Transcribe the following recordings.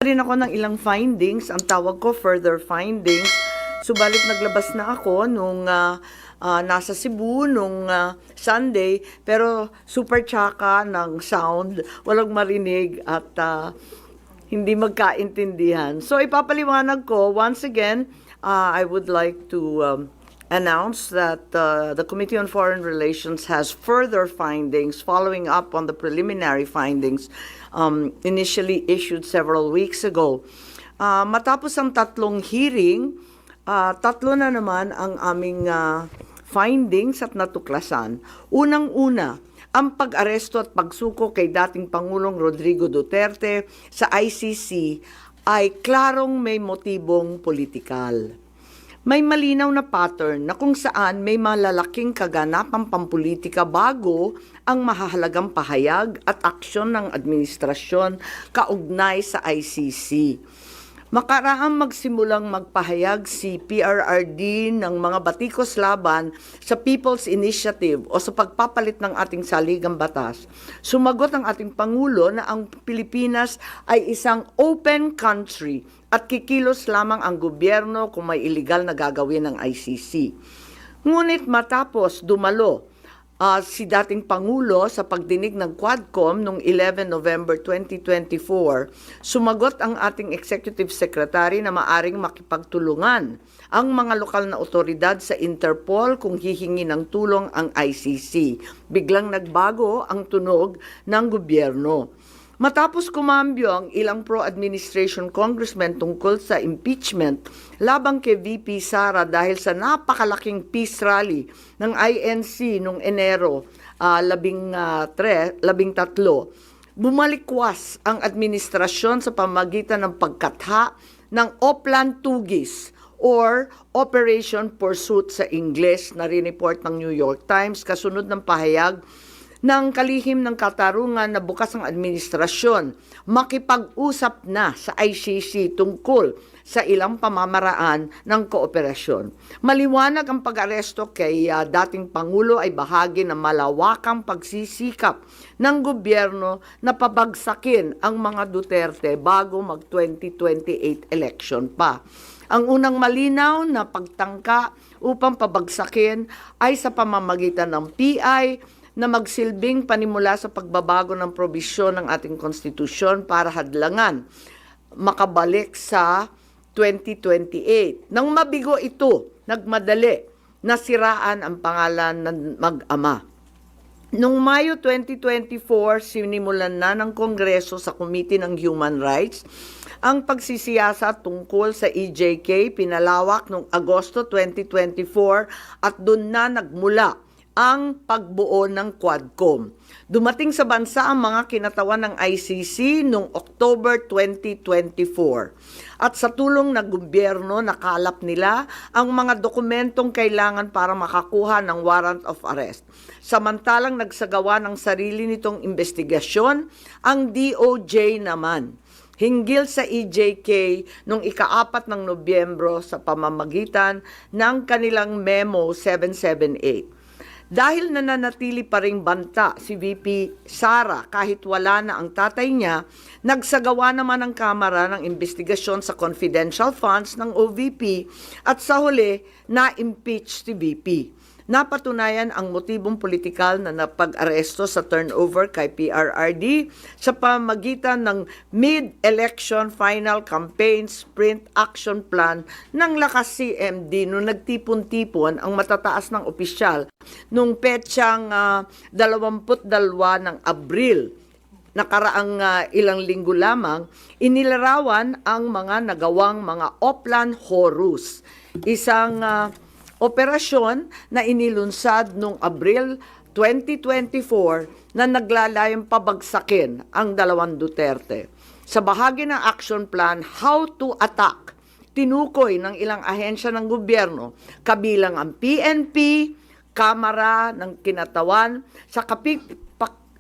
rin ako ng ilang findings, ang tawag ko further findings. Subalit naglabas na ako nung nasa Cebu nung Sunday, pero super tsaka ng sound, walang marinig at hindi magkaintindihan. So ipapaliwanag ko, once again, I would like to announce that the Committee on Foreign Relations has further findings following up on the preliminary findings initially issued several weeks ago. Matapos ang tatlong hearing, tatlo na naman ang aming findings at natuklasan. Unang-una, ang pag-aresto at pagsuko kay dating Pangulong Rodrigo Duterte sa ICC ay klarong may motibong politikal. May malinaw na pattern na kung saan may malalaking kaganapang pampolitika bago ang mahahalagang pahayag at aksyon ng administrasyon kaugnay sa ICC. Makaraang magsimulang magpahayag si PRRD ng mga batikos laban sa People's Initiative o sa pagpapalit ng ating saligang batas. Sumagot ang ating Pangulo na ang Pilipinas ay isang open country at kikilos lamang ang gobyerno kung may illegal na gagawin ng ICC. Ngunit matapos dumalo si dating Pangulo sa pagdinig ng Quadcom noong 11 November 2024, sumagot ang ating Executive Secretary na maaring makipagtulungan ang mga lokal na otoridad sa Interpol kung hihingi ng tulong ang ICC. Biglang nagbago ang tunog ng gobyerno. Matapos kumambyo ang ilang pro-administration congressmen tungkol sa impeachment labang kay VP Sara dahil sa napakalaking peace rally ng INC noong Enero 13, bumalikwas ang administrasyon sa pamagitan ng pagkatha ng Oplan Tugis or Operation Pursuit sa Ingles na rineport ng New York Times kasunod ng pahayag ng kalihim ng katarungan na bukas ang administrasyon makipag-usap na sa ICC tungkol sa ilang pamamaraan ng kooperasyon. Maliwanag ang pag-aresto kay dating Pangulo ay bahagi ng malawakang pagsisikap ng gobyerno na pabagsakin ang mga Duterte bago mag-2028 election pa. Ang unang malinaw na pagtangka upang pabagsakin ay sa pamamagitan ng PI na magsilbing panimula sa pagbabago ng probisyon ng ating konstitusyon para hadlangan makabalik sa 2028. Nang mabigo ito, nagmadali na siraan ang pangalan ng mag-ama. Noong Mayo 2024, sinimulan na ng Kongreso sa Committee ng Human Rights ang pagsisiyasa tungkol sa EJK, pinalawak noong Agosto 2024 at doon na nagmula ang pagbuo ng Quadcom. Dumating sa bansa ang mga kinatawan ng ICC noong October 2024. At sa tulong ng gobyerno, nakalap nila ang mga dokumentong kailangan para makakuha ng warrant of arrest. Samantalang nagsagawa ng sarili nitong investigasyon, ang DOJ naman hinggil sa EJK noong ika-4 ng Nobyembro sa pamamagitan ng kanilang Memo 778. Dahil nananatili pa ring banta si VP Sara kahit wala na ang tatay niya, nagsagawa naman ang Kamara ng investigasyon sa confidential funds ng OVP at sa huli na-impeach si VP. Napatunayan ang motibong politikal na napag-aresto sa turnover kay PRRD sa pamamagitan ng mid-election final campaign sprint action plan ng Lakas CMD noong nagtipon-tipon ang matataas ng opisyal noong petsang 22 ng Abril. Nakaraang ilang linggo lamang, inilarawan ang mga nagawang mga Oplan Horus, isang operasyon na inilunsad noong Abril 2024 na naglalayong pabagsakin ang dalawang Duterte. Sa bahagi ng action plan, How to Attack, tinukoy ng ilang ahensya ng gobyerno, kabilang ang PNP, Kamara ng Kinatawan, sa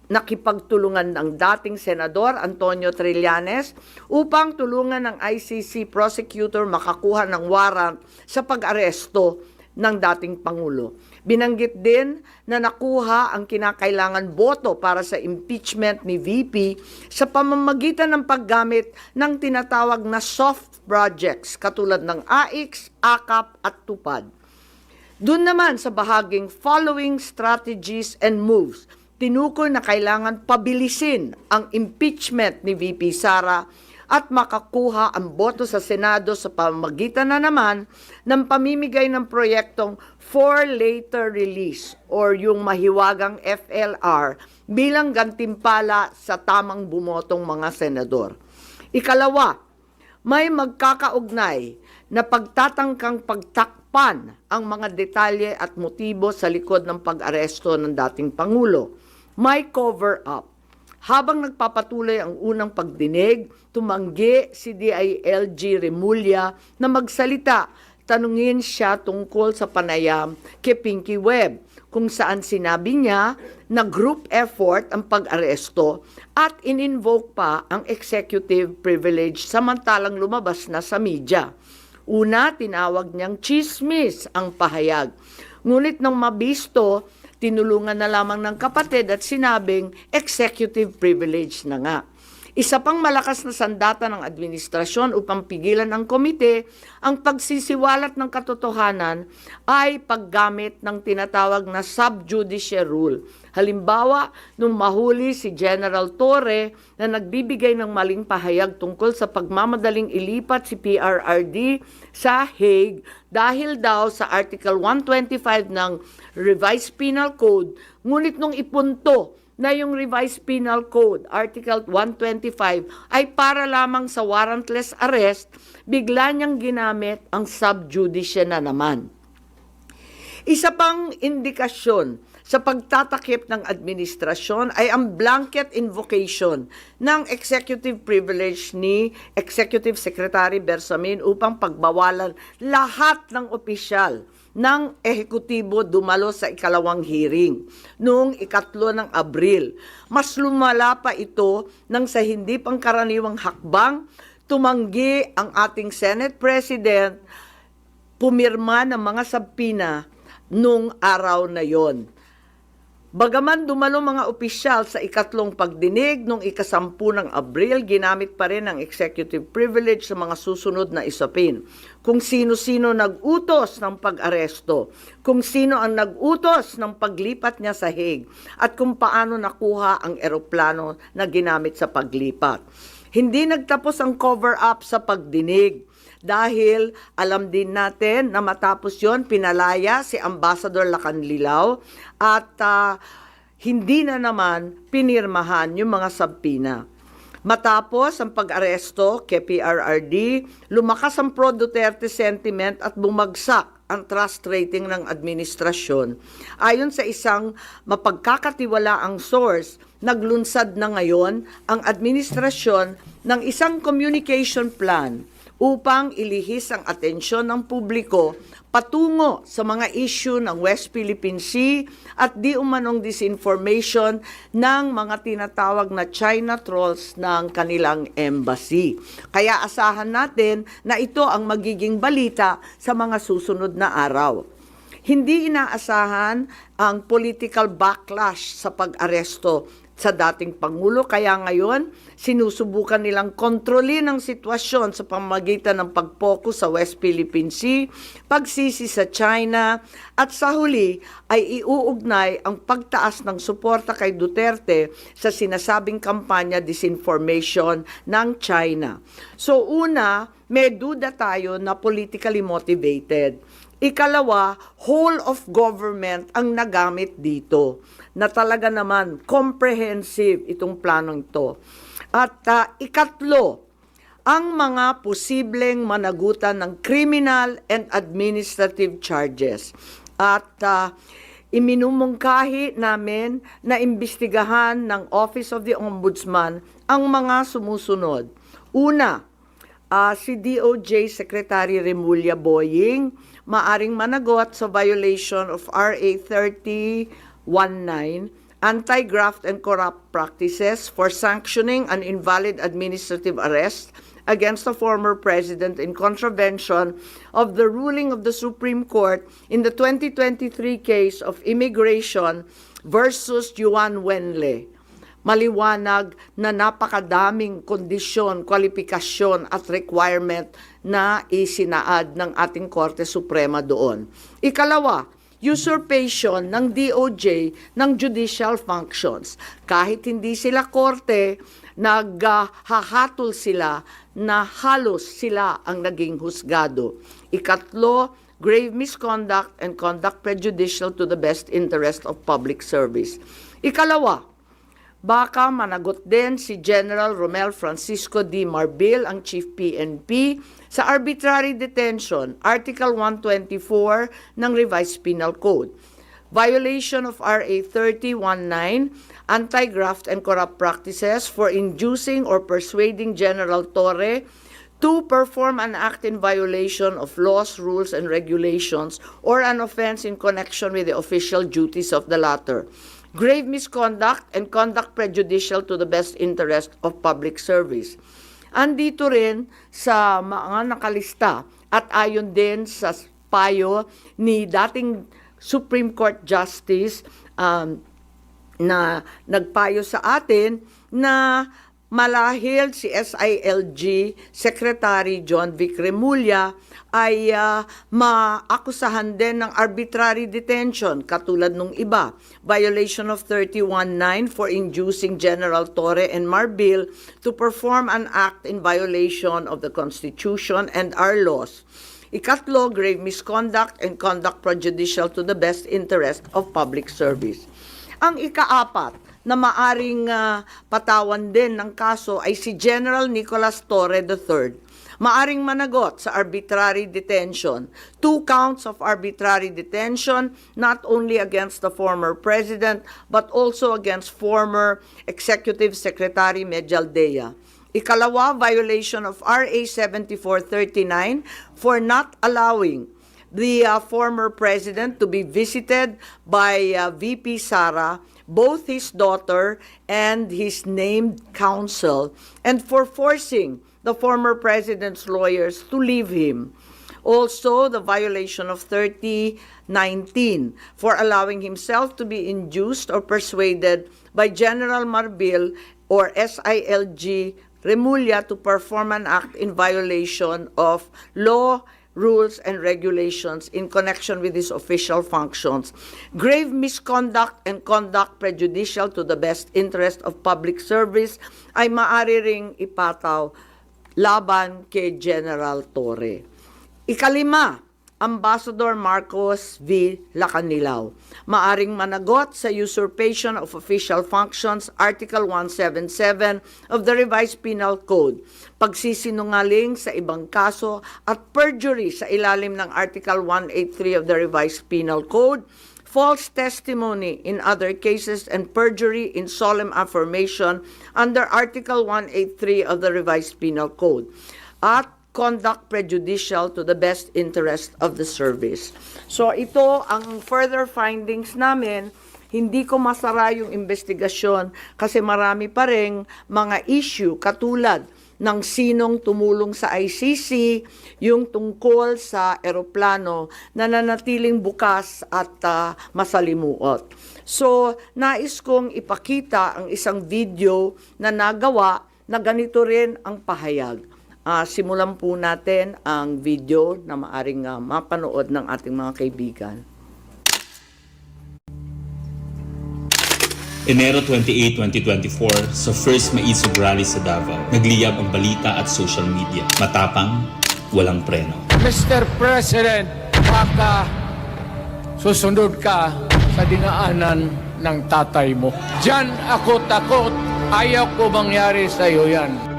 nakipagtulungan ng dating Senador Antonio Trillanes upang tulungan ng ICC prosecutor makakuha ng warrant sa pag-aresto ng dating Pangulo. Binanggit din na nakuha ang kinakailangan boto para sa impeachment ni VP sa pamamagitan ng paggamit ng tinatawag na soft projects katulad ng AIX, AKAP at TUPAD. Doon naman sa bahaging following strategies and moves, tinukoy na kailangan pabilisin ang impeachment ni VP Sara at makakuha ang boto sa Senado sa pamamagitan na naman ng pamimigay ng proyektong for later release or yung mahiwagang FLR bilang gantimpala sa tamang bumotong mga senador. Ikalawa, may magkakaugnay na pagtatangkang pagtakpan ang mga detalye at motibo sa likod ng pag-aresto ng dating Pangulo. May cover-up. Habang nagpapatuloy ang unang pagdinig, tumanggi si DILG Remulla na magsalita. Tanungin siya tungkol sa panayam kay Pinky Webb, kung saan sinabi niya na group effort ang pag-aresto at in-invoke pa ang executive privilege samantalang lumabas na sa media. Una, tinawag niyang chismis ang pahayag. Ngunit nang mabisto, tinulungan na lamang ng kapatid at sinabing executive privilege na nga. Isa pang malakas na sandata ng administrasyon upang pigilan ng komite ang pagsisiwalat ng katotohanan ay paggamit ng tinatawag na subjudice rule. Halimbawa, nung mahuli si General Torre na nagbibigay ng maling pahayag tungkol sa pagmamadaling ilipat si PRRD sa Hague dahil daw sa Article 125 ng Revised Penal Code, ngunit nung ipunto na yung Revised Penal Code, Article 125, ay para lamang sa warrantless arrest, bigla niyang ginamit ang subjudice na naman. Isa pang indikasyon sa pagtatakip ng administrasyon ay ang blanket invocation ng executive privilege ni Executive Secretary Bersamin upang pagbawalan lahat ng opisyal ng ehekutibo dumalo sa ikalawang hearing noong 3 ng Abril. Mas lumala pa ito nang sa hindi pangkaraniwang hakbang, tumanggi ang ating Senate President pumirma ng mga sabpina noong araw na yon. Bagaman dumalo mga opisyal sa 2 pagdinig noong 10 ng Abril, ginamit pa rin ang executive privilege sa mga susunod na isapin. Kung sino-sino nag-utos ng pag-aresto, kung sino ang nag-utos ng paglipat niya sa Hague, at kung paano nakuha ang eroplano na ginamit sa paglipat. Hindi nagtapos ang cover-up sa pagdinig. Dahil alam din natin na matapos yon pinalaya si Ambassador Lacanlilao at hindi na naman pinirmahan yung mga sabpina. Matapos ang pag-aresto kay PRRD, lumakas ang pro-Duterte sentiment at bumagsak ang trust rating ng administrasyon. Ayon sa isang mapagkakatiwalaang source, naglunsad na ngayon ang administrasyon ng isang communication plan upang ilihis ang atensyon ng publiko patungo sa mga issue ng West Philippine Sea at di umanong disinformation ng mga tinatawag na China trolls ng kanilang embassy. Kaya asahan natin na ito ang magiging balita sa mga susunod na araw. Hindi inaasahan ang political backlash sa pag-aresto sa dating Pangulo, kaya ngayon sinusubukan nilang kontrolin ang sitwasyon sa pamamagitan ng pag-focus sa West Philippine Sea, pagsisi sa China, at sa huli ay iuugnay ang pagtaas ng suporta kay Duterte sa sinasabing kampanya disinformation ng China. So una, may duda tayo na politically motivated. Ikalawa, whole of government ang nagamit dito na talaga naman comprehensive itong planong ito. At ikatlo, ang mga posibleng managutan ng criminal and administrative charges. At iminumungkahi namin na imbestigahan ng Office of the Ombudsman ang mga sumusunod. Una, si DOJ Secretary Remulla Boying maaring managot sa violation of RA 3019, Anti-Graft and Corrupt Practices for sanctioning an invalid administrative arrest against the former president in contravention of the ruling of the Supreme Court in the 2023 case of immigration versus Juan Wenle. Maliwanag na napakadaming kondisyon, kwalifikasyon at requirement na isinaad ng ating Korte Suprema doon. Ikalawa, usurpation ng DOJ ng judicial functions. Kahit hindi sila korte, naghahatol sila na halos sila ang naging husgado. Ikatlo, grave misconduct and conduct prejudicial to the best interest of public service. Ikalawa, baka managot din si General Romel Francisco D. Marbil, ang Chief PNP, sa arbitrary detention, Article 124 ng Revised Penal Code. Violation of RA 3019, anti-graft and corrupt practices for inducing or persuading General Torre to perform an act in violation of laws, rules, and regulations or an offense in connection with the official duties of the latter. Grave misconduct and conduct prejudicial to the best interest of public service. Andito rin sa mga nakalista at ayon din sa payo ni dating Supreme Court Justice na nagpayo sa atin na malahil si SILG Secretary John Vic Remulla ay maakusahan din ng arbitrary detention katulad nung iba. Violation of 31.9 for inducing General Torre and Marbil to perform an act in violation of the Constitution and our laws. Ikatlo, grave misconduct and conduct prejudicial to the best interest of public service. Ang ikaapat na maaring patawan din ng kaso ay si General Nicolas Torre III. Maaring managot sa arbitrary detention. 2 counts of arbitrary detention, not only against the former president, but also against former Executive Secretary Medialdea. Ikalawa, violation of RA 7439 for not allowing the former president to be visited by VP Sara, both his daughter and his named counsel, and for forcing the former president's lawyers to leave him. Also, the violation of 3019 for allowing himself to be induced or persuaded by General Marbil or SILG Remulla to perform an act in violation of law, rules, and regulations in connection with his official functions. Grave misconduct and conduct prejudicial to the best interest of public service ay maaari ring ipataw laban kay General Torre. Ikalima, Ambassador Marcos V. Lacanilao. Maaring managot sa usurpation of official functions, Article 177 of the Revised Penal Code, pagsisinungaling sa ibang kaso at perjury sa ilalim ng Article 183 of the Revised Penal Code, false testimony in other cases, and perjury in solemn affirmation under Article 183 of the Revised Penal Code, at conduct prejudicial to the best interest of the service. So ito ang further findings namin. Hindi ko masara yung investigasyon kasi marami pa ring mga issue katulad ng sinong tumulong sa ICC, yung tungkol sa eroplano na nanatiling bukas at masalimuot. So, nais kong ipakita ang isang video na nagawa na ganito rin ang pahayag. Simulan po natin ang video na maaring mapanood ng ating mga kaibigan. Enero 28, 2024, sa first Maisog Rally sa Davao, nagliyab ang balita at social media. Matapang, walang preno. Mr. President, baka susunod ka sa dinaanan ng tatay mo. Diyan ako takot. Ayaw ko mangyari sa iyo yan.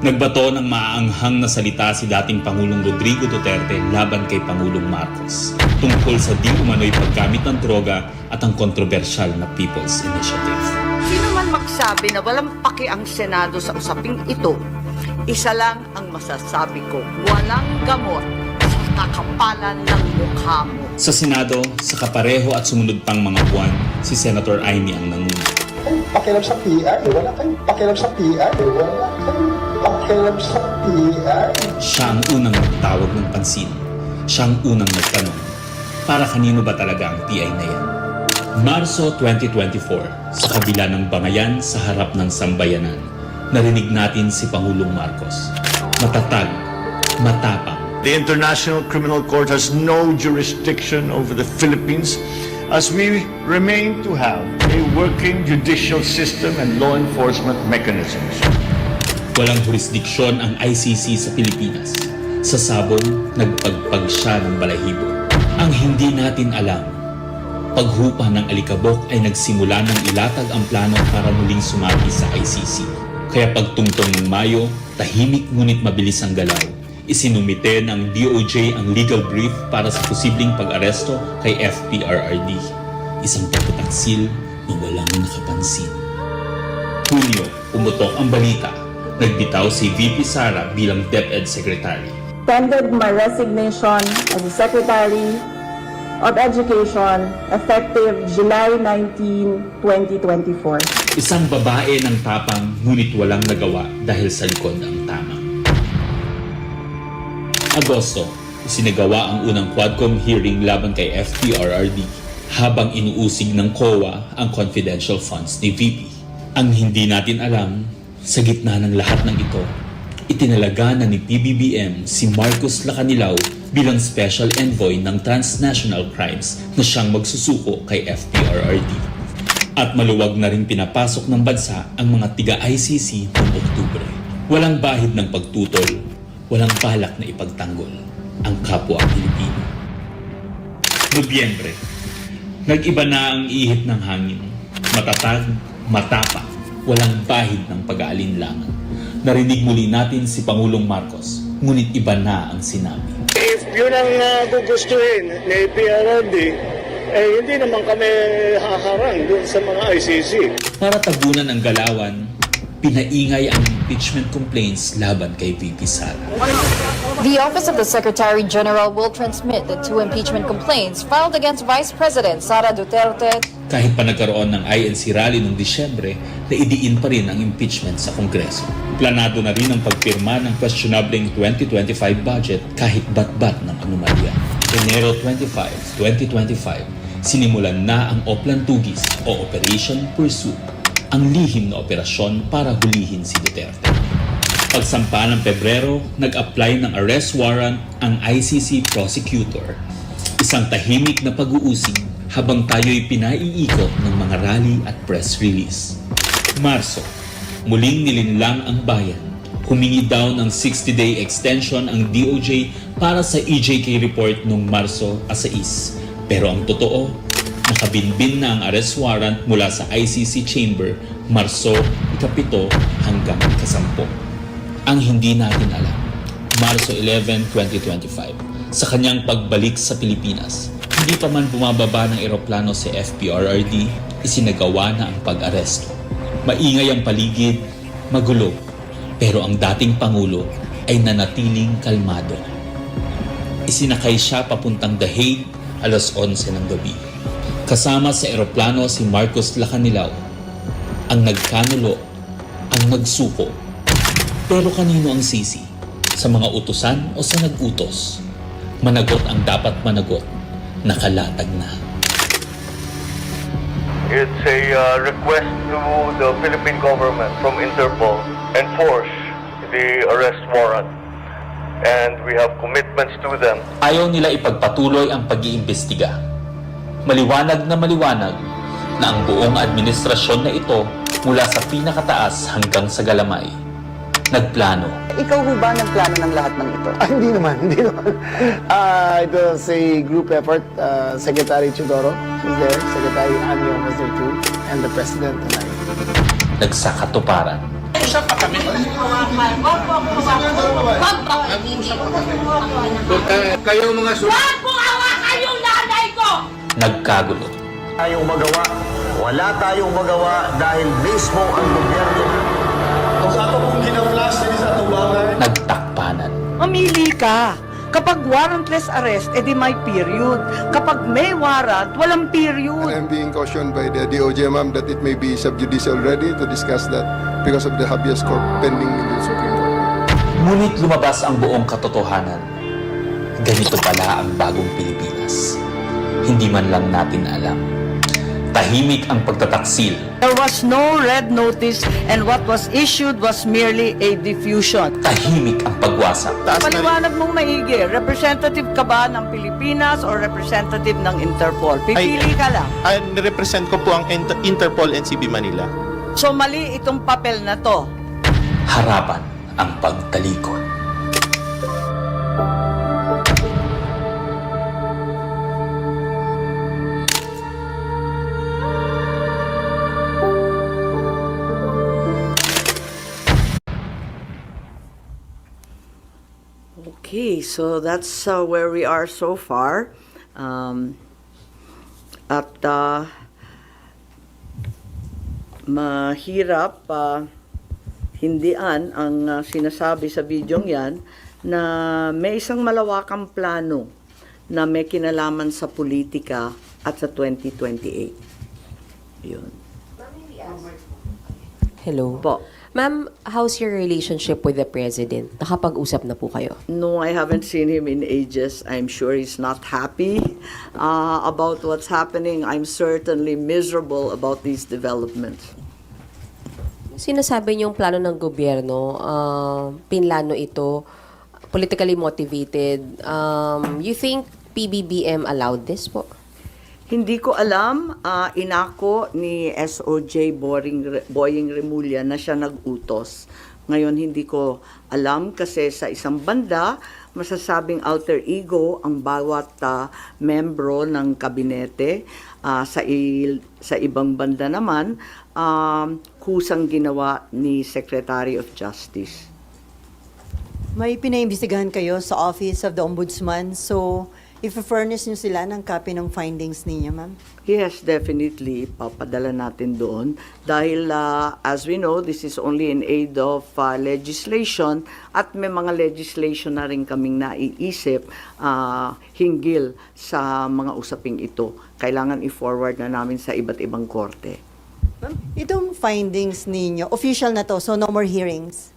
Nagbato ng maaanghang na salita si dating Pangulong Rodrigo Duterte laban kay Pangulong Marcos tungkol sa di umano'y paggamit ng droga at ang kontrobersyal na People's Initiative. Sino man magsabi na walang paki ang Senado sa usaping ito, isa lang ang masasabi ko, walang gamot sa kakapalan ng mukha mo. Sa Senado, sa kapareho at sumunod pang mga buwan, si Senator Amy ang nanguna. pakialam sa PI. Wala kayong pakialam sa PI. Wala kayong pakialam sa PI. Siya ang unang nagtawag ng pansin. Siya ang unang nagtanong, para kanino ba talaga ang PI na yan? Marso 2024, sa kabila ng bangayan sa harap ng sambayanan, narinig natin si Pangulong Marcos. Matatag, matapang, The International Criminal Court has no jurisdiction over the Philippines as we remain to have a working judicial system and law enforcement mechanisms. walang jurisdiksyon ang ICC sa Pilipinas. Sa sabon, nagpagpag siya ng balahibo. Ang hindi natin alam, paghupa ng alikabok ay nagsimula ng ilatag ang plano para muling sumagi sa ICC. Kaya pagtungtong ng Mayo, tahimik ngunit mabilis ang galaw. Isinumite ng DOJ ang legal brief para sa posibleng pag-aresto kay FPRRD. Isang pagtataksil na walang nakapansin. Hunyo, umutok ang balita. Nagbitaw si VP Sara bilang DepEd Secretary. Tendered my resignation as the Secretary of Education effective July 19, 2024. Isang babae ng tapang ngunit walang nagawa dahil sa likod ang tama. Agosto, isinagawa ang unang Quadcom hearing laban kay FPRRD habang inuusig ng COA ang confidential funds ni VP. Ang hindi natin alam, sa gitna ng lahat ng ito, itinalaga na ni PBBM si Marcos Lacanilaw bilang Special Envoy ng Transnational Crimes na siyang magsusuko kay FPRRD. At maluwag na rin pinapasok ng bansa ang mga tiga-ICC noong Oktubre. Walang bahid ng pagtutol, walang balak na ipagtanggol ang kapwa Pilipino. Nobyembre, nag-iba na ang ihip ng hangin. Matatag, matapang, walang bahid ng pag-aalinlangan. Narinig muli natin si Pangulong Marcos, ngunit iba na ang sinabi. If yun ang gugustuhin ni PRRD, hindi naman kami haharang dun sa mga ICC. Para tabunan ang galawan, pinaingay ang impeachment complaints laban kay VP Sara. The Office of the Secretary General will transmit the 2 impeachment complaints filed against Vice President Sara Duterte. Kahit pa nagkaroon ng INC rally noong Disyembre, naidiin pa rin ang impeachment sa Kongreso. Planado na rin ang pagpirma ng questionableng 2025 budget kahit bat-bat ng anomalya. Enero 25, 2025, sinimulan na ang Oplan Tugis o Operation Pursuit, ang lihim na operasyon para hulihin si Duterte. Pagsampa ng Pebrero, nag-apply ng arrest warrant ang ICC prosecutor. Isang tahimik na pag-uusig habang tayo'y pinaiikot ng mga rally at press release. Marso, muling nilinlang ang bayan. Humingi daw ng 60-day extension ang DOJ para sa EJK report noong Marso 6. Pero ang totoo, nakabinbin na ang arrest warrant mula sa ICC chamber Marso 7 hanggang 10. Ang hindi natin alam, Marso 11, 2025, sa kanyang pagbalik sa Pilipinas, hindi pa man bumababa ng eroplano si FPRRD, isinagawa na ang pag-aresto. Maingay ang paligid, magulo, pero ang dating Pangulo ay nanatiling kalmado. Isinakay siya papuntang The Hague alas 11 ng gabi. Kasama sa eroplano si Marcos Lacanilaw, ang nagkanulo, ang nagsuko. Pero kanino ang sisi? Sa mga utusan o sa nag-utos? Managot ang dapat managot, nakalatag na. It's a request to the Philippine government from Interpol enforce the arrest warrant, and we have commitments to them. Ayaw nila ipagpatuloy ang pag-iimbestiga. Maliwanag na ang buong administrasyon na ito mula sa pinakataas hanggang sa galamay. Nagplano. Ikaw ho ba nagplano ng lahat ng ito? Hindi naman. It was a group effort. Secretary Chudoro was there. Secretary Anyo was there too. And the President and I. Nagsakatuparan. Kayo mga Wag mo hawakan yung nanay ko! Nagkagulo. Tayong magawa. Wala tayong magawa dahil mismo ang gobyerno. Kung sa ito pong ginaflash din sa tubangan. Nagtakpanan. Mamili ka. Kapag warrantless arrest, edi may period. Kapag may warrant, walang period. I'm being cautioned by the DOJ, ma'am, that it may be sub judice already to discuss that because of the habeas corpus pending in the Supreme Court. Ngunit lumabas ang buong katotohanan. Ganito pala ang bagong Pilipinas. Hindi man lang natin alam. Tahimik ang pagtataksil. There was no red notice and what was issued was merely a diffusion. Tahimik ang pagwasak. Paliwanag mong maigi, representative ka ba ng Pilipinas or representative ng Interpol? Pipili ka lang. Nirepresent ko po ang Interpol NCB Manila. So mali itong papel na to. Harapan ang pagtalikod. Okay, so that's where we are so far. Mahirap hindian ang sinasabi sa bidyong yan na may isang malawakang plano na may kinalaman sa politika at sa 2028. Yun. Hello. Po. Ma'am, how's your relationship with the President? Nakapag-usap na po kayo? No, I haven't seen him in ages. I'm sure he's not happy about what's happening. I'm certainly miserable about these developments. Sinasabi niyong plano ng gobyerno, pinlano ito, politically motivated. You think PBBM allowed this po? Hindi ko alam, inako ni SOJ Boying Remulla na siya nag-utos. Ngayon hindi ko alam kasi sa isang banda, masasabing alter ego ang bawat membro ng kabinete. Sa ibang banda naman, kusang ginawa ni Secretary of Justice. May pinaimbestigahan kayo sa Office of the Ombudsman, so i-furnish nyo sila ng copy ng findings ninyo, ma'am? Yes, definitely. Papadala natin doon. Dahil, as we know, this is only in aid of legislation at may mga legislation na rin kaming naiisip hinggil sa mga usaping ito. Kailangan i-forward na namin sa iba't ibang korte. Ma'am, itong findings ninyo, official na to, so no more hearings?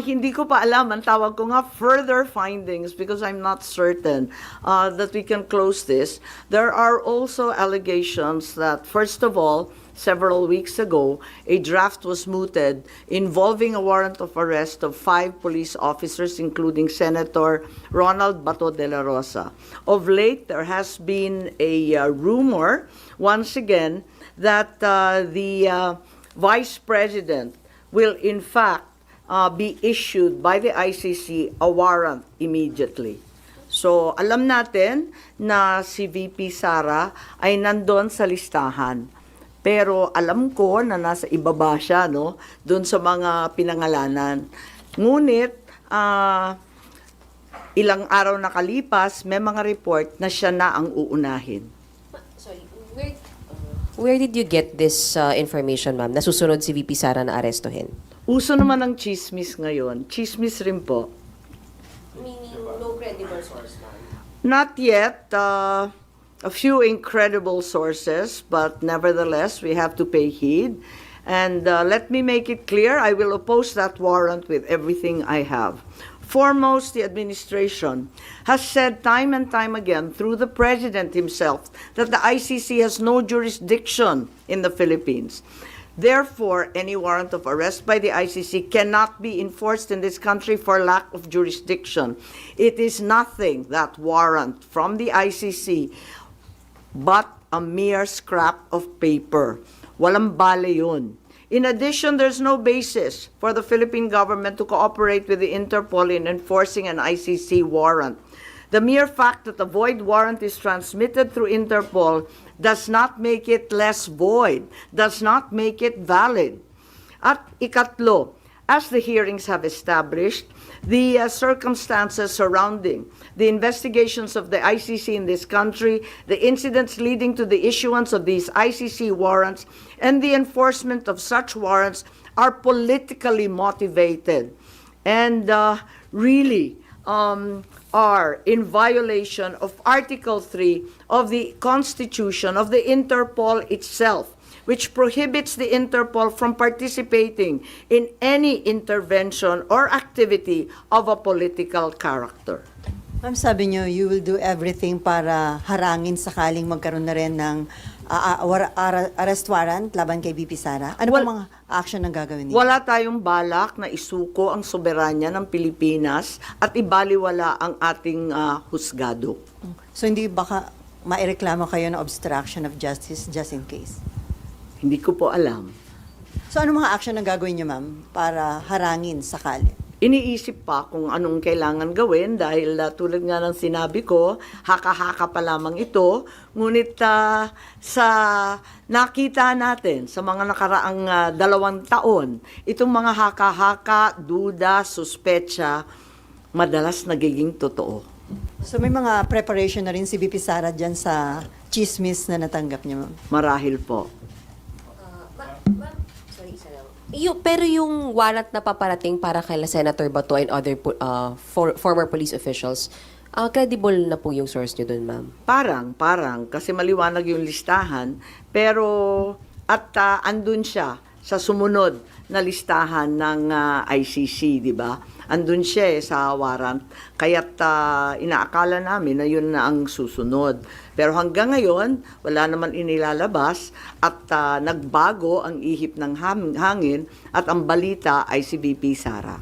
Hindi ko pa alam. Ang tawag ko nga further findings because I'm not certain that we can close this. There are also allegations that, first of all, several weeks ago, a draft was mooted involving a warrant of arrest of 5 police officers, including Senator Ronald Bato de la Rosa. Of late, there has been a rumor, once again, that the Vice President will in fact be issued by the ICC a warrant immediately. So, alam natin na si VP Sara ay nandun sa listahan. Pero alam ko na nasa ibaba siya, no? Doon sa mga pinangalanan. Ngunit, ilang araw nakalipas, may mga report na siya na ang uunahin. Sorry, where did you get this information, ma'am? Nasusunod si VP Sara na arestuhin? Uso naman ang chismis ngayon. Chismis rin po. Meaning, no credible source, ma'am? Not yet. A few incredible sources, but nevertheless, we have to pay heed. And let me make it clear, I will oppose that warrant with everything I have. Foremost, the administration has said time and time again through the President himself that the ICC has no jurisdiction in the Philippines. Therefore, any warrant of arrest by the ICC cannot be enforced in this country for lack of jurisdiction. It is nothing, that warrant from the ICC, but a mere scrap of paper. Walang bale yun. In addition, there's no basis for the Philippine government to cooperate with the Interpol in enforcing an ICC warrant. The mere fact that a void warrant is transmitted through Interpol does not make it less void, does not make it valid. At ikatlo, as the hearings have established, the circumstances surrounding the investigations of the ICC in this country, the incidents leading to the issuance of these ICC warrants, and the enforcement of such warrants are politically motivated. And really, are in violation of Article 3 of the Constitution of the Interpol itself, which prohibits the Interpol from participating in any intervention or activity of a political character. Ma'am, sabi niyo, you will do everything para harangin sakaling magkaroon na rin ng arrest warrant laban kay VP Sara. Ano ba mga action ang gagawin niyo? Wala tayong balak na isuko ang soberanya ng Pilipinas at ibaliwala ang ating husgado. So hindi baka maireklamo kayo ng obstruction of justice just in case? Hindi ko po alam. So ano mga action ang gagawin niyo, ma'am, para harangin sakali? Iniisip pa kung anong kailangan gawin dahil tulad nga ng sinabi ko, haka-haka pa lamang ito. Ngunit sa nakita natin sa mga nakaraang 2 taon, itong mga haka-haka, duda, suspecha, madalas nagiging totoo. So may mga preparation na rin si VP Sara dyan sa chismis na natanggap niya, ma'am? Marahil po. Pero yung warrant na paparating para kay Senator Bato and other former police officials, credible na po yung source nyo dun, ma'am? Parang, kasi maliwanag yung listahan, pero andun siya sa sumunod na listahan ng ICC, di ba? Andun siya sa warrant, kaya't inaakala namin na yun na ang susunod. Pero hanggang ngayon, wala naman inilalabas at nagbago ang ihip ng hangin at ang balita ay si VP Sara.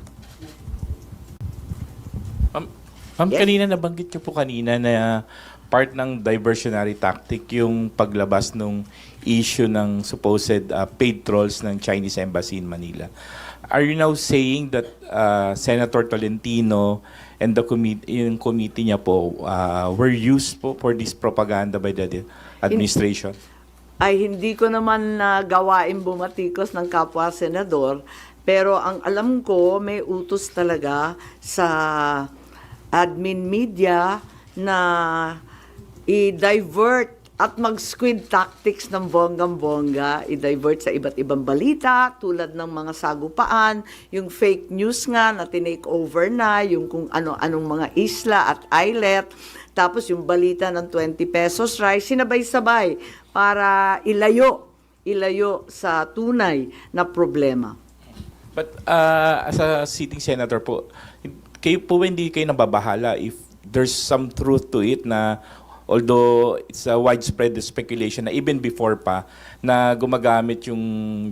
Ma'am, kanina nabanggit niyo po kanina na part ng diversionary tactic yung paglabas ng issue ng supposed paid trolls ng Chinese Embassy in Manila. Are you now saying that Senator Tolentino and the committee niya po were used po for this propaganda by the administration? Ay hindi ko naman gawain bumatikos ng kapwa senador, pero ang alam ko may utos talaga sa admin media na i-divert at mag-squid tactics ng bonggang-bongga, i-divert sa iba't ibang balita, tulad ng mga sagupaan, yung fake news nga na tinake over na, yung kung ano-anong mga isla at islet, tapos yung balita ng 20 pesos rice, sinabay-sabay para ilayo sa tunay na problema. But as a sitting senator po, hindi kayo nababahala if there's some truth to it na although it's a widespread speculation na even before pa na gumagamit yung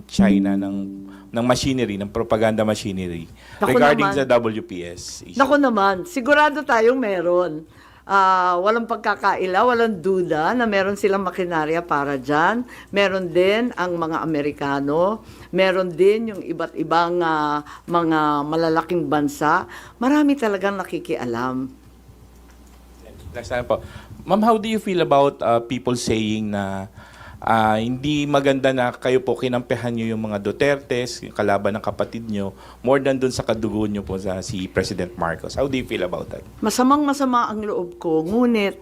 China ng machinery, ng propaganda machinery regarding sa WPS issue. Naku naman, sigurado tayong meron. Walang pagkakaila, walang duda na meron silang makinarya para dyan. Meron din ang mga Amerikano, meron din yung iba't ibang mga malalaking bansa. Marami talagang nakikialam. Next time po. Ma'am, how do you feel about people saying na hindi maganda na kayo po kinampihan nyo yung mga Dutertes, yung kalaban ng kapatid nyo, more than dun sa kadugo nyo po sa si President Marcos? How do you feel about that? Masamang-masama ang loob ko, ngunit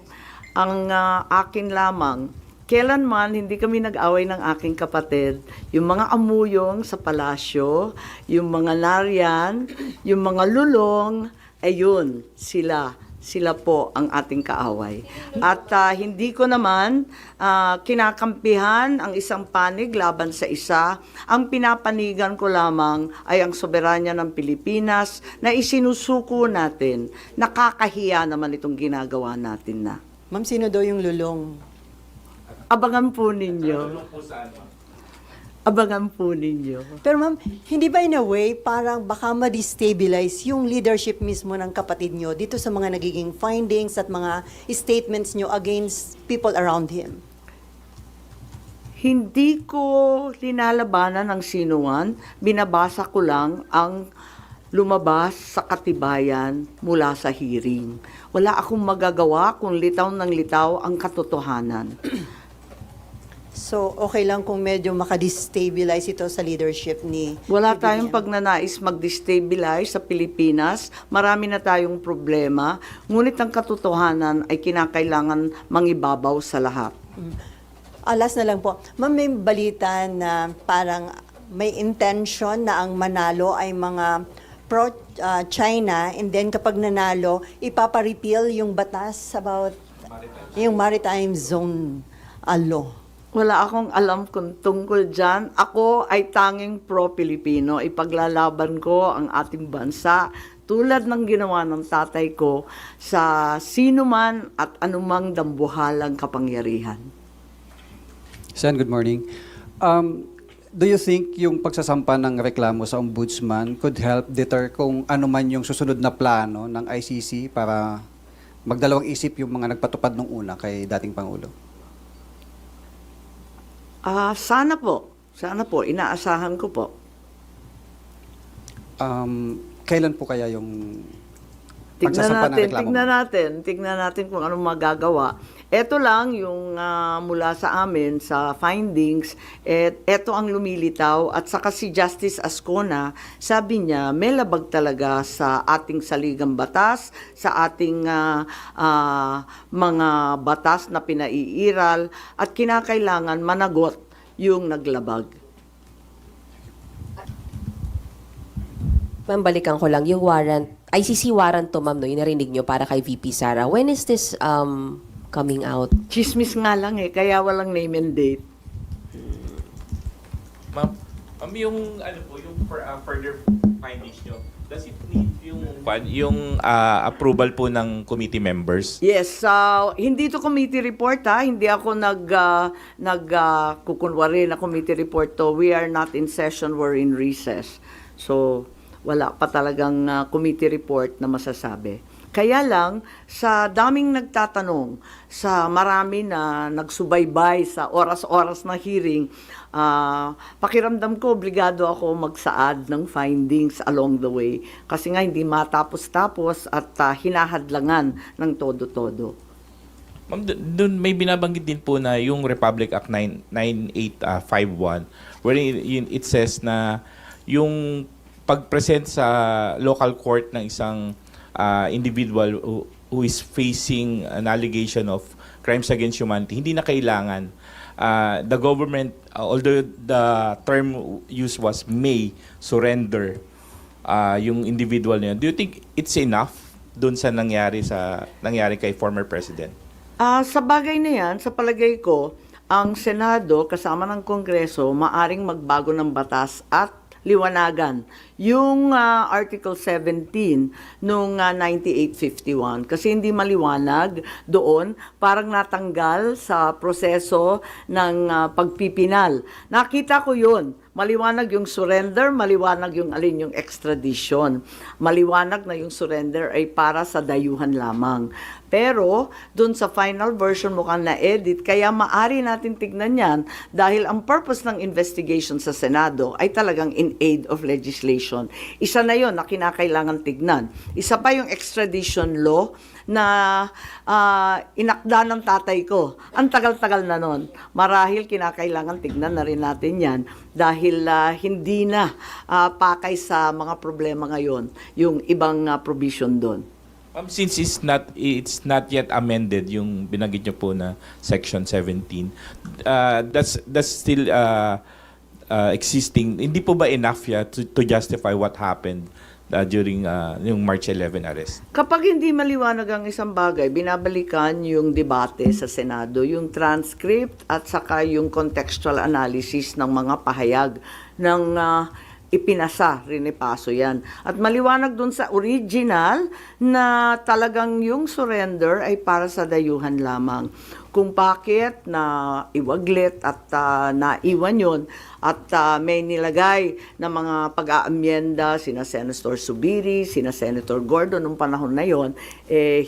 ang akin lamang, kailanman hindi kami nag-away ng aking kapatid. Yung mga amuyong sa palasyo, yung mga nariyan, yung mga lulong, ayun, sila po ang ating kaaway. At hindi ko naman kinakampihan ang isang panig laban sa isa. Ang pinapanigan ko lamang ay ang soberanya ng Pilipinas na isinusuko natin. Nakakahiya naman itong ginagawa natin na. Ma'am, sino daw yung lulong? Abangan po ninyo. Abangan po ninyo. Pero ma'am, hindi ba in a way parang baka ma-destabilize yung leadership mismo ng kapatid nyo dito sa mga nagiging findings at mga statements nyo against people around him? Hindi ko linalabanan ng sinuman, binabasa ko lang ang lumabas sa katibayan mula sa hearing. Wala akong magagawa kung litaw ng litaw ang katotohanan. So, okay lang kung medyo makadestabilize ito sa leadership ni... Wala tayong pagnanais mag-destabilize sa Pilipinas. Marami na tayong problema. Ngunit ang katotohanan ay kinakailangan mangibabaw sa lahat. Last na lang po. Ma'am, may balita na parang may intention na ang manalo ay mga pro-China, and then kapag nanalo, ipapa-repeal yung batas about yung maritime zone law. Wala akong alam kung tungkol dyan. Ako ay tanging pro-Pilipino. Ipaglalaban ko ang ating bansa tulad ng ginawa ng tatay ko sa sino man at anumang dambuhalang kapangyarihan. Sen, good morning. Do you think yung pagsasampa ng reklamo sa ombudsman could help deter kung ano man yung susunod na plano ng ICC para magdalawang isip yung mga nagpatupad nung una kay dating Pangulo? Sana po. Sana po. Inaasahan ko po. Kailan po kaya yung pagsasampa ng reklamo? Tignan natin kung anong magagawa. Ito lang yung mula sa amin sa findings, ito ang lumilitaw at saka si Justice Ascona, sabi niya may labag talaga sa ating saligang batas, sa ating mga batas na pinaiiral at kinakailangan managot yung naglabag. Ma'am, balikan ko lang, yung warrant, ICC warrant to, ma'am, no, yung narinig nyo para kay VP Sara. When is this coming out? Chismis nga lang kaya walang name and date. Ma'am, yung ano po, yung further findings nyo, does it need yung approval po ng committee members? Yes, hindi to committee report hindi ako kukunwari na committee report to. We are not in session, we're in recess. So, wala pa talagang committee report na masasabi. Kaya lang, sa daming nagtatanong, sa marami na nagsubaybay sa oras-oras na hearing, pakiramdam ko, obligado ako magsaad ng findings along the way. Kasi nga hindi matapos-tapos at hinahadlangan ng todo-todo. Ma'am, doon may binabanggit din po na yung Republic Act 9851 wherein it says na yung pag-present sa local court ng isang individual who is facing an allegation of crimes against humanity, hindi na kailangan. The government, although the term used was may surrender yung individual niya, do you think it's enough dun sa nangyari kay former president? Sa bagay na yan, sa palagay ko, ang Senado kasama ng Kongreso maaring magbago ng batas at liwanagan yung Article 17 nung 9851 kasi hindi maliwanag doon, parang natanggal sa proseso ng pagpipinal. Nakita ko yun. Maliwanag yung surrender, maliwanag yung alin yung extradition. Maliwanag na yung surrender ay para sa dayuhan lamang. Pero, dun sa final version mukhang na-edit, kaya maari natin tignan yan dahil ang purpose ng investigation sa Senado ay talagang in aid of legislation. Isa na yon na kinakailangan tignan. Isa pa yung extradition law na inakda ng tatay ko. Ang tagal-tagal na nun. Marahil kinakailangan tignan na rin natin yan dahil hindi na pakay sa mga problema ngayon yung ibang provision doon. Since it's not yet amended yung binanggit niyo po na Section 17, that's still existing. Hindi po ba enough to justify what happened during yung March 11 arrest? Kapag hindi maliwanag ang isang bagay, binabalikan yung debate sa Senado, yung transcript at saka yung contextual analysis ng mga pahayag ng ipinasa, rinipaso yan. At maliwanag dun sa original na talagang yung surrender ay para sa dayuhan lamang. Kung bakit na iwaglit at naiwan yun at may nilagay na mga pag-aamyenda sina Senator Subiri, sina Senator Gordon nung panahon na yon,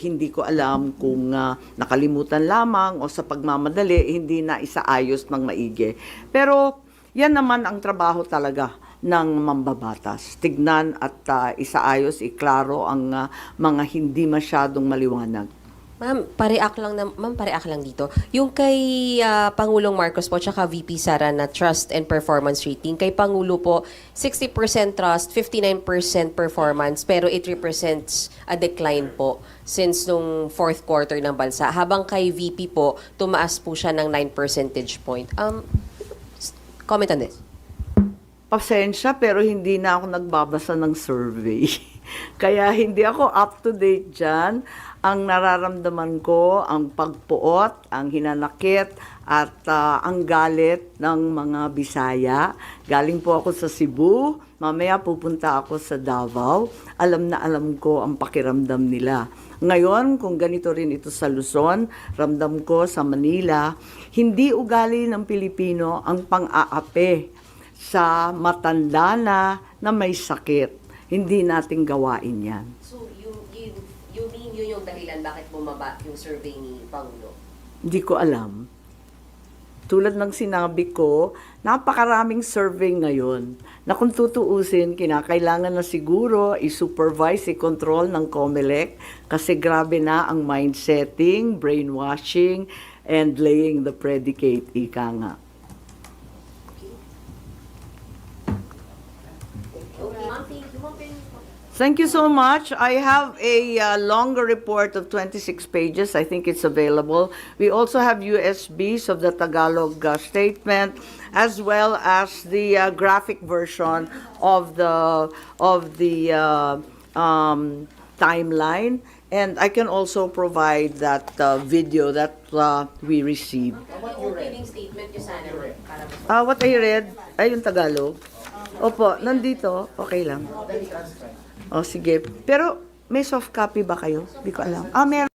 hindi ko alam kung nakalimutan lamang o sa pagmamadali hindi na isaayos ng maigi. Pero yan naman ang trabaho talaga ng mambabatas. Tignan at isaayos, iklaro ang mga hindi masyadong maliwanag. Ma'am, pareak lang dito. Yung kay Pangulong Marcos po tsaka VP Sara na trust and performance rating, kay Pangulo po 60% trust, 59% performance, pero it represents a decline po since nung fourth quarter ng bansa. Habang kay VP po, tumaas po siya ng 9 percentage point. Comment on this. pasensya pero hindi na ako nagbabasa ng survey. Kaya hindi ako up to date dyan. Ang nararamdaman ko, ang pagpuot, ang hinanakit, at ang galit ng mga Bisaya. Galing po ako sa Cebu, mamaya pupunta ako sa Davao. Alam na alam ko ang pakiramdam nila. Ngayon, kung ganito rin ito sa Luzon, ramdam ko sa Manila, hindi ugali ng Pilipino ang pang-aapi sa matanda na may sakit. Hindi natin gawain yan. So, you mean yun yung dahilan bakit bumaba yung survey ni Pangulo? Hindi ko alam. Tulad ng sinabi ko, napakaraming survey ngayon na kung tutuusin, kinakailangan na siguro i-supervise, i-control ng COMELEC kasi grabe na ang mind setting, brainwashing, and laying the predicate, ika nga. Thank you so much. I have a longer report of 26 pages. I think it's available. We also have USBs of the Tagalog statement, as well as the graphic version of the timeline. And I can also provide that video that we received. What opening statement yung sana? What I read, ay yung Tagalog. Opo, nandito. Okay lang. O, sige. Pero may soft copy ba kayo? Hindi ko alam. Meron.